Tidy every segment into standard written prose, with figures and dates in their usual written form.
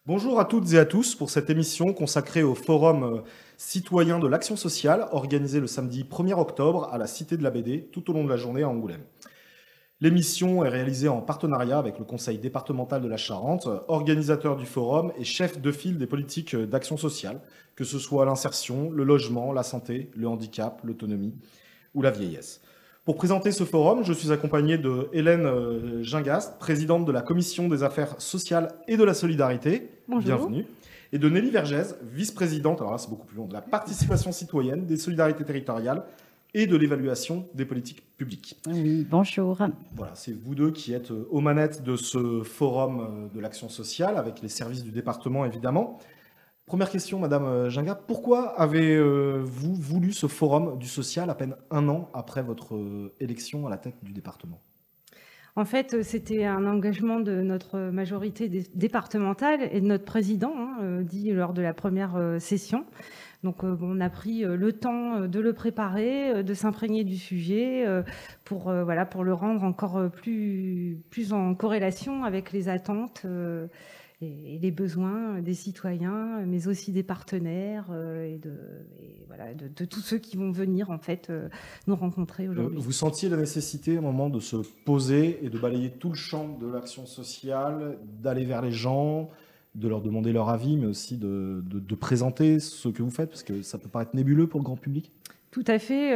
Bonjour à toutes et à tous pour cette émission consacrée au Forum citoyen de l'action sociale organisé le samedi 1er octobre à la Cité de la BD tout au long de la journée à Angoulême. L'émission est réalisée en partenariat avec le Conseil départemental de la Charente, organisateur du forum et chef de file des politiques d'action sociale, que ce soit l'insertion, le logement, la santé, le handicap, l'autonomie ou la vieillesse. Pour présenter ce forum, je suis accompagné de Hélène Gingast, présidente de la Commission des affaires sociales et de la solidarité. Bonjour. Bienvenue. Et de Nelly Vergès, vice-présidente, alors là c'est beaucoup plus long, de la participation citoyenne, des solidarités territoriales et de l'évaluation des politiques publiques. Oui, bonjour. Voilà, c'est vous deux qui êtes aux manettes de ce forum de l'action sociale, avec les services du département évidemment. Première question, Madame Ginga, pourquoi avez-vous voulu ce forum du social à peine un an après votre élection à la tête du département ? En fait, c'était un engagement de notre majorité départementale et de notre président, dit lors de la première session. Donc, on a pris le temps de le préparer, de s'imprégner du sujet pour le rendre encore plus en corrélation avec les attentes et les besoins des citoyens, mais aussi des partenaires et de tous ceux qui vont venir en fait nous rencontrer aujourd'hui. Vous sentiez la nécessité à un moment de se poser et de balayer tout le champ de l'action sociale, d'aller vers les gens, de leur demander leur avis, mais aussi de présenter ce que vous faites, parce que ça peut paraître nébuleux pour le grand public. Tout à fait.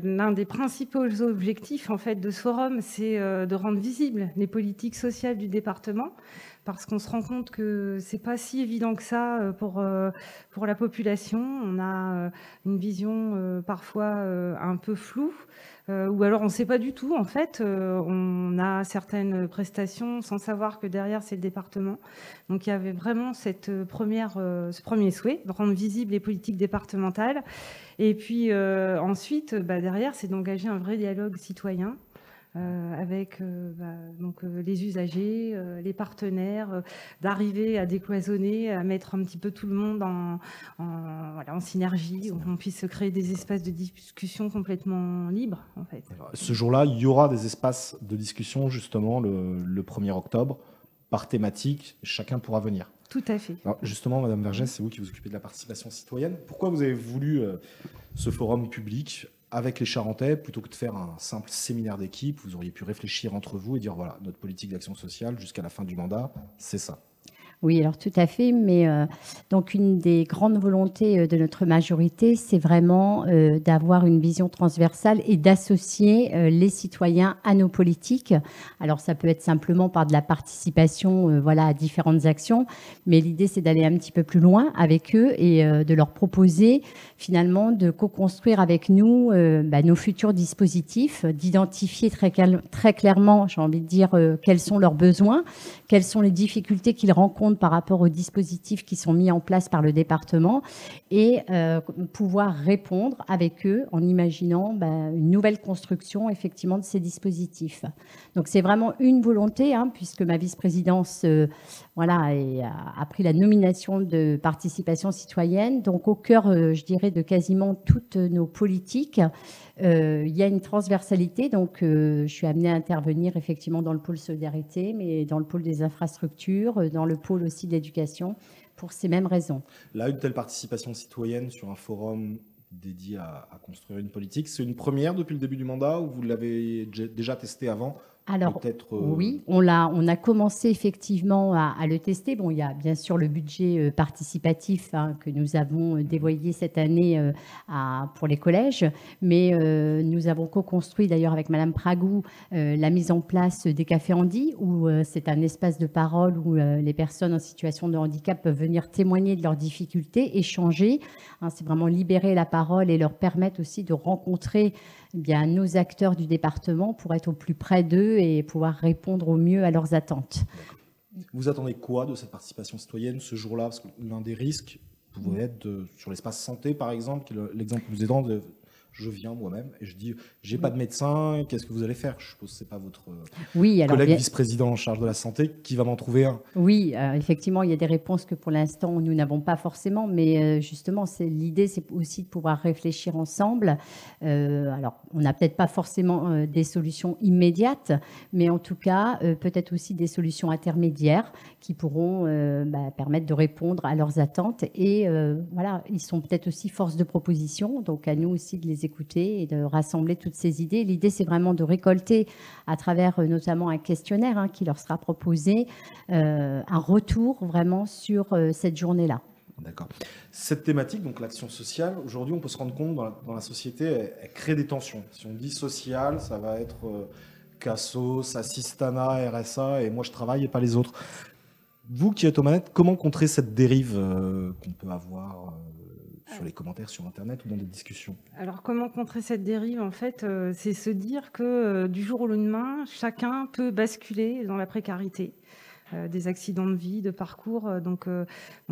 L'un des principaux objectifs en fait de ce forum, c'est de rendre visibles les politiques sociales du département, parce qu'on se rend compte que c'est pas si évident que ça pour la population. On a une vision parfois un peu floue, ou alors on ne sait pas du tout. En fait, on a certaines prestations sans savoir que derrière c'est le département. Donc il y avait vraiment ce premier souhait de rendre visibles les politiques départementales. Et puis ensuite, derrière, c'est d'engager un vrai dialogue citoyen avec les usagers, les partenaires, d'arriver à décloisonner, à mettre un petit peu tout le monde en synergie, où on puisse créer des espaces de discussion complètement libres, en fait. Alors, ce jour-là, il y aura des espaces de discussion, justement, le 1er octobre, par thématique, chacun pourra venir. Tout à fait. Alors justement, Madame Vergès, c'est vous qui vous occupez de la participation citoyenne. Pourquoi vous avez voulu ce forum public avec les Charentais, plutôt que de faire un simple séminaire d'équipe? Vous auriez pu réfléchir entre vous et dire, voilà, notre politique d'action sociale jusqu'à la fin du mandat, c'est ça. Oui, alors tout à fait, mais donc une des grandes volontés de notre majorité, c'est vraiment d'avoir une vision transversale et d'associer les citoyens à nos politiques. Alors ça peut être simplement par de la participation à différentes actions, mais l'idée c'est d'aller un petit peu plus loin avec eux et de leur proposer finalement de co-construire avec nous nos futurs dispositifs, d'identifier très clairement, j'ai envie de dire, quels sont leurs besoins, quelles sont les difficultés qu'ils rencontrent par rapport aux dispositifs qui sont mis en place par le département et pouvoir répondre avec eux en imaginant une nouvelle construction effectivement de ces dispositifs. Donc c'est vraiment une volonté, puisque ma vice-présidence a pris la nomination de participation citoyenne. Donc au cœur, je dirais, de quasiment toutes nos politiques, il y a une transversalité. Donc je suis amenée à intervenir effectivement dans le pôle solidarité, mais dans le pôle des infrastructures, dans le pôle aussi de l'éducation, pour ces mêmes raisons. Là, une telle participation citoyenne sur un forum dédié à construire une politique, c'est une première depuis le début du mandat ou vous l'avez déjà testé avant ? Alors, oui, on a commencé effectivement à le tester. Bon, il y a bien sûr le budget participatif que nous avons dévoyé cette année pour les collèges, mais nous avons co-construit d'ailleurs avec Madame Pragou la mise en place des cafés Andy, où c'est un espace de parole où les personnes en situation de handicap peuvent venir témoigner de leurs difficultés, échanger. C'est vraiment libérer la parole et leur permettre aussi de rencontrer nos acteurs du département pour être au plus près d'eux et pouvoir répondre au mieux à leurs attentes. Vous attendez quoi de cette participation citoyenne ce jour-là? Parce que l'un des risques pourrait être sur l'espace santé, par exemple, l'exemple que vous aidant je viens moi-même et je dis, j'ai pas de médecin, qu'est-ce que vous allez faire? Je suppose que c'est pas votre alors, collègue vice-président en charge de la santé qui va m'en trouver un. Oui, effectivement, il y a des réponses que pour l'instant, nous n'avons pas forcément, mais justement, l'idée, c'est aussi de pouvoir réfléchir ensemble. Alors, on n'a peut-être pas forcément des solutions immédiates, mais en tout cas, peut-être aussi des solutions intermédiaires qui pourront permettre de répondre à leurs attentes. Et voilà, ils sont peut-être aussi force de proposition, donc à nous aussi de les écouter et de rassembler toutes ces idées. L'idée, c'est vraiment de récolter à travers notamment un questionnaire qui leur sera proposé, un retour vraiment sur cette journée-là. D'accord. Cette thématique, donc l'action sociale, aujourd'hui, on peut se rendre compte dans la société, elle crée des tensions. Si on dit social, ça va être CASOS, Assistana, RSA, et moi je travaille et pas les autres. Vous qui êtes aux manettes, comment contrer cette dérive qu'on peut avoir sur les commentaires sur Internet ou dans des discussions? Alors, comment contrer cette dérive, en fait, c'est se dire que du jour au lendemain, chacun peut basculer dans la précarité. Des accidents de vie, de parcours. Donc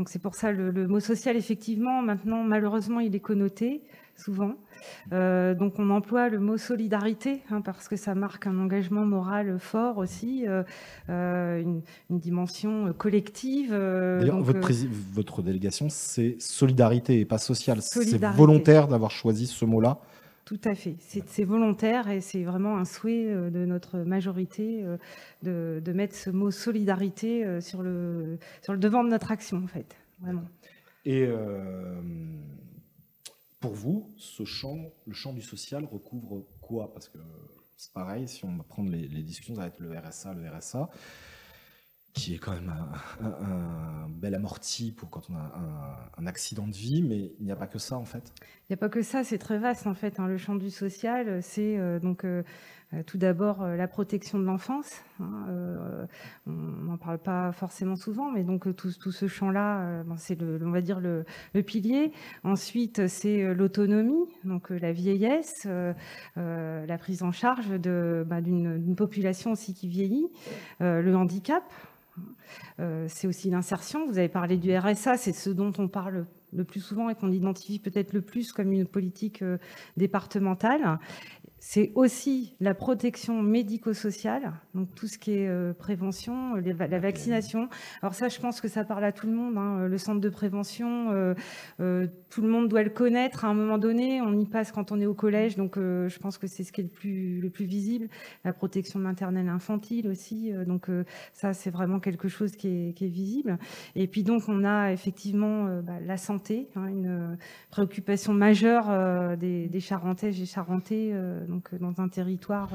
c'est pour ça le mot social, effectivement, maintenant, malheureusement, il est connoté, souvent. Donc on emploie le mot solidarité, parce que ça marque un engagement moral fort aussi, une dimension collective. D'ailleurs, votre délégation, c'est solidarité et pas social. C'est volontaire d'avoir choisi ce mot-là. Tout à fait. C'est volontaire et c'est vraiment un souhait de notre majorité de mettre ce mot solidarité sur le devant de notre action, en fait. Vraiment. Et pour vous, le champ du social recouvre quoi? Parce que c'est pareil, si on va prendre les discussions, ça va être le RSA, qui est quand même un bel amorti pour quand on a un accident de vie, mais il n'y a pas que ça, en fait. Il n'y a pas que ça, c'est très vaste, en fait. Le champ du social, c'est tout d'abord la protection de l'enfance. On n'en parle pas forcément souvent, mais donc tout ce champ-là, c'est on va dire le pilier. Ensuite, c'est l'autonomie, donc la vieillesse, la prise en charge d'une population aussi qui vieillit, le handicap. C'est aussi l'insertion. Vous avez parlé du RSA, c'est ce dont on parle le plus souvent et qu'on identifie peut-être le plus comme une politique départementale. C'est aussi la protection médico-sociale, donc tout ce qui est prévention, la vaccination. Alors ça, je pense que ça parle à tout le monde. Le centre de prévention, tout le monde doit le connaître à un moment donné. On y passe quand on est au collège, donc je pense que c'est ce qui est le plus visible. La protection maternelle infantile aussi, donc ça, c'est vraiment quelque chose qui est visible. Et puis donc, on a effectivement la santé, une préoccupation majeure des Charentaises et Charentais, donc dans un territoire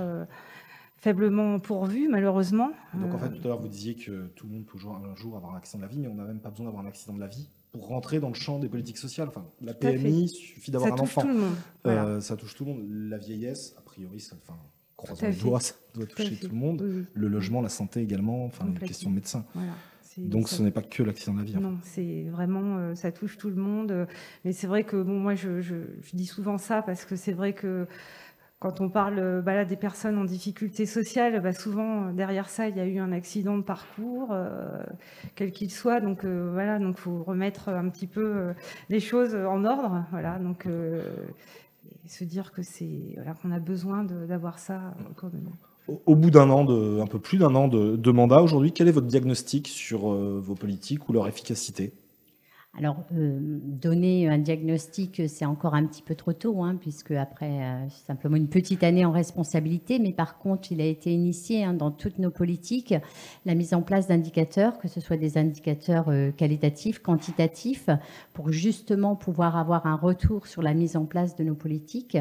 faiblement pourvu, malheureusement. Donc en fait, tout à l'heure, vous disiez que tout le monde peut un jour avoir un accident de la vie, mais on n'a même pas besoin d'avoir un accident de la vie pour rentrer dans le champ des politiques sociales. Enfin, la PMI, suffit d'avoir un enfant. Ça touche tout le monde. Voilà. Ça touche tout le monde. La vieillesse, a priori, croisons les doigts, ça doit toucher tout le monde. Oui. Le logement, la santé également, une question de médecin. Voilà. Donc ce n'est pas que l'accident de la vie. Non, c'est vraiment, ça touche tout le monde. Mais c'est vrai que moi, je dis souvent ça parce que c'est vrai que quand on parle des personnes en difficulté sociale, souvent derrière ça, il y a eu un accident de parcours, quel qu'il soit. Donc voilà, donc faut remettre un petit peu les choses en ordre. Voilà, donc et se dire que qu'on a besoin d'avoir ça autour de nous. Au bout un peu plus d'un an de mandat aujourd'hui, quel est votre diagnostic sur vos politiques ou leur efficacité? Alors, donner un diagnostic, c'est encore un petit peu trop tôt, puisque après, c'est simplement une petite année en responsabilité. Mais par contre, il a été initié dans toutes nos politiques la mise en place d'indicateurs, que ce soit des indicateurs qualitatifs, quantitatifs, pour justement pouvoir avoir un retour sur la mise en place de nos politiques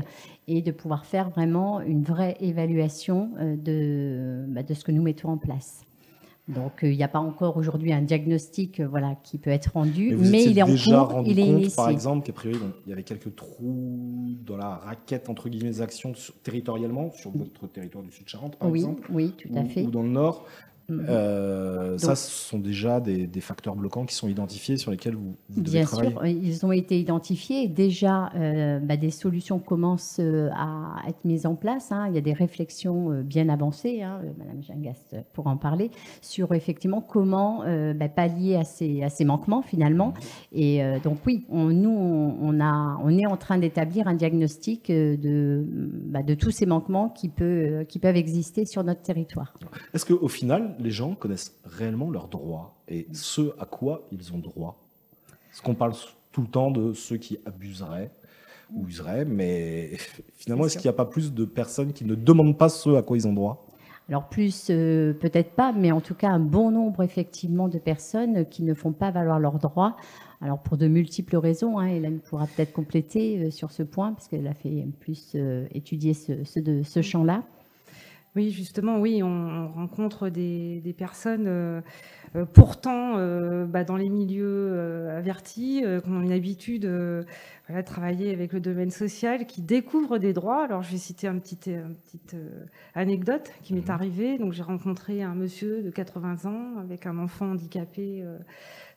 et de pouvoir faire vraiment une vraie évaluation de ce que nous mettons en place. Donc, il n'y a pas encore aujourd'hui un diagnostic qui peut être rendu, mais il est en cours, il est initié. Par exemple, qu'a priori, il y avait quelques trous dans la raquette, entre guillemets, des actions territorialement, sur votre territoire du Sud-Charente, par exemple. Oui, tout à fait. Ou dans le Nord. Ça, ce sont déjà des facteurs bloquants qui sont identifiés sur lesquels vous devez travailler. Bien sûr, ils ont été identifiés. Déjà, des solutions commencent à être mises en place. Il y a des réflexions bien avancées, Madame Gingast pourra en parler, sur effectivement comment pallier à ces manquements finalement. Et donc oui, on est en train d'établir un diagnostic de tous ces manquements qui peuvent exister sur notre territoire. Est-ce qu'au final, les gens connaissent réellement leurs droits et ce à quoi ils ont droit? Parce qu'on parle tout le temps de ceux qui abuseraient ou useraient, mais finalement, est-ce qu'il n'y a pas plus de personnes qui ne demandent pas ce à quoi ils ont droit? Alors plus, peut-être pas, mais en tout cas un bon nombre effectivement de personnes qui ne font pas valoir leurs droits. Alors pour de multiples raisons, Hélène pourra peut-être compléter sur ce point, parce qu'elle a fait plus étudier ce champ-là. Oui, justement, oui, on rencontre des personnes pourtant dans les milieux avertis, qui ont une habitude de travailler avec le domaine social, qui découvrent des droits. Alors, je vais citer une petite anecdote qui m'est arrivée. Donc, j'ai rencontré un monsieur de 80 ans avec un enfant handicapé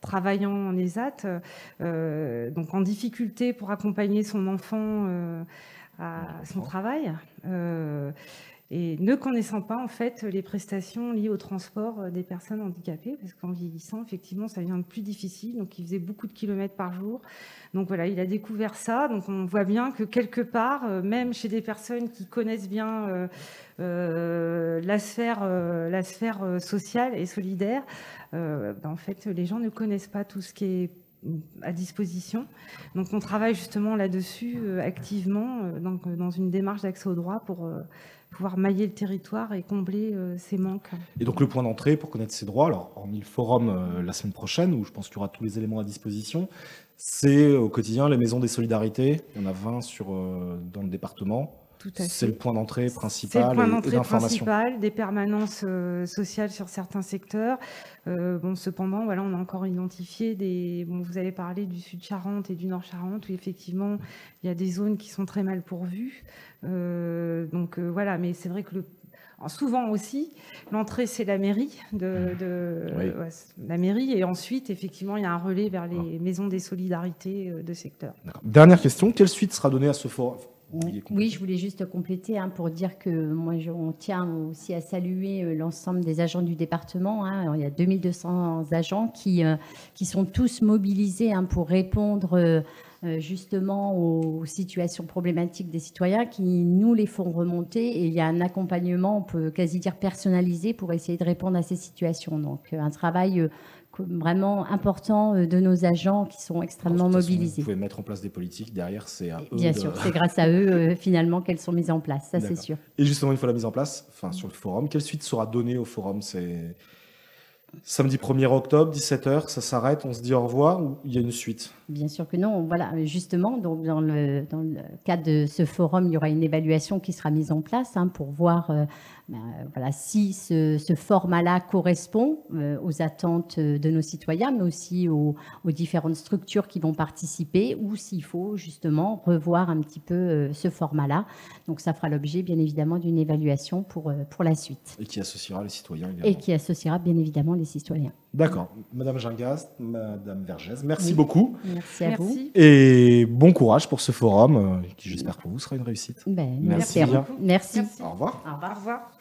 travaillant en ESAT, donc en difficulté pour accompagner son enfant à son travail. Et ne connaissant pas en fait les prestations liées au transport des personnes handicapées, parce qu'en vieillissant, effectivement, ça devient plus difficile. Donc, il faisait beaucoup de kilomètres par jour. Donc voilà, il a découvert ça. Donc, on voit bien que quelque part, même chez des personnes qui connaissent bien la sphère sociale et solidaire, en fait, les gens ne connaissent pas tout ce qui est à disposition. Donc, on travaille justement là-dessus activement, dans une démarche d'accès au droit pour pouvoir mailler le territoire et combler ces manques. Et donc le point d'entrée pour connaître ses droits, alors hormis le forum la semaine prochaine, où je pense qu'il y aura tous les éléments à disposition, c'est au quotidien les maisons des solidarités. Il y en a 20 dans le département. Tout à fait. C'est le point d'entrée principal. C'est le point d'entrée d'information. principal, des permanences sociales sur certains secteurs. Cependant, voilà, on a encore identifié vous avez parlé du Sud-Charente et du Nord-Charente, où effectivement, il y a des zones qui sont très mal pourvues. Voilà, mais c'est vrai que souvent aussi, l'entrée, c'est la mairie, la mairie, et ensuite, effectivement, il y a un relais vers les maisons des solidarités de secteur. Dernière question, quelle suite sera donnée à ce forum? Oui, je voulais juste compléter pour dire que moi, on tient aussi à saluer l'ensemble des agents du département. Alors, il y a 2200 agents qui sont tous mobilisés pour répondre justement aux situations problématiques des citoyens, qui nous les font remonter. Et il y a un accompagnement, on peut quasi dire personnalisé, pour essayer de répondre à ces situations. Donc, un travail vraiment important de nos agents qui sont extrêmement mobilisés. Vous pouvez mettre en place des politiques, derrière c'est à eux. Bien sûr, c'est grâce à eux finalement qu'elles sont mises en place, ça c'est sûr. Et justement, une fois la mise en place, sur le forum, quelle suite sera donnée au forum? C'est samedi 1er octobre, 17h, ça s'arrête, on se dit au revoir, ou il y a une suite? Bien sûr que non. Voilà, justement, donc dans le cadre de ce forum, il y aura une évaluation qui sera mise en place pour voir si ce format-là correspond aux attentes de nos citoyens, mais aussi aux différentes structures qui vont participer, ou s'il faut justement revoir un petit peu ce format-là. Donc ça fera l'objet bien évidemment d'une évaluation pour la suite. Et qui associera les citoyens également. Et qui associera bien évidemment les citoyens. D'accord. Madame Gingast, Madame Vergès, merci beaucoup. Merci à vous. Et bon courage pour ce forum, qui j'espère pour vous sera une réussite. Merci. Merci. Au revoir. Au revoir.